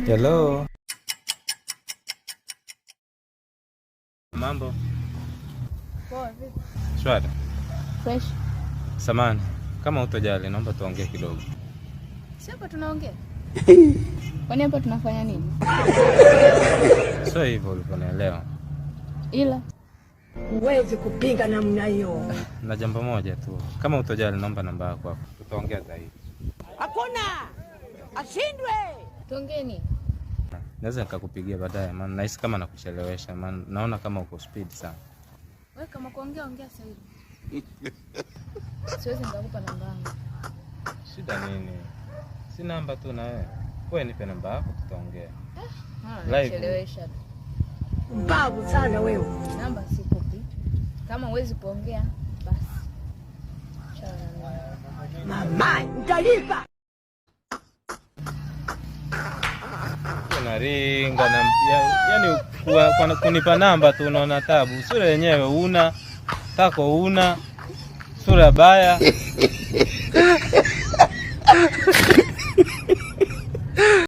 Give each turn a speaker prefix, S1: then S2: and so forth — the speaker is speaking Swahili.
S1: Hello. Mambo?
S2: Poa vipi?
S1: Shwari.
S2: Fresh.
S1: Samani, kama utojali naomba tuongee kidogo.
S2: Si hapa tunaongea? Kwani hapa tunafanya nini?
S1: Sio hivyo uliponielewa.
S2: Ila
S3: huwezi kupinga namna hiyo.
S1: Na jambo moja tu. Kama utojali naomba namba yako hapo. Tutaongea zaidi.
S3: Hakuna. Ashindwe.
S2: tuongeni.
S1: Naweza nikakupigia baadaye maana nahisi kama nakuchelewesha maana naona kama uko speed sana.
S2: Wewe kama kuongea sasa hivi. Siwezi nikakupa namba yangu.
S1: Shida nini? Si namba tu na wewe. Wewe nipe namba yako tutaongea.
S2: Nachelewesha.
S3: Babu sana wewe.
S2: Namba sikupi. Kama huwezi kuongea basi.
S3: Mama, nitalipa.
S1: Unaringa na yani kwa kunipa namba tu unaona tabu. Sura yenyewe una tako una sura baya.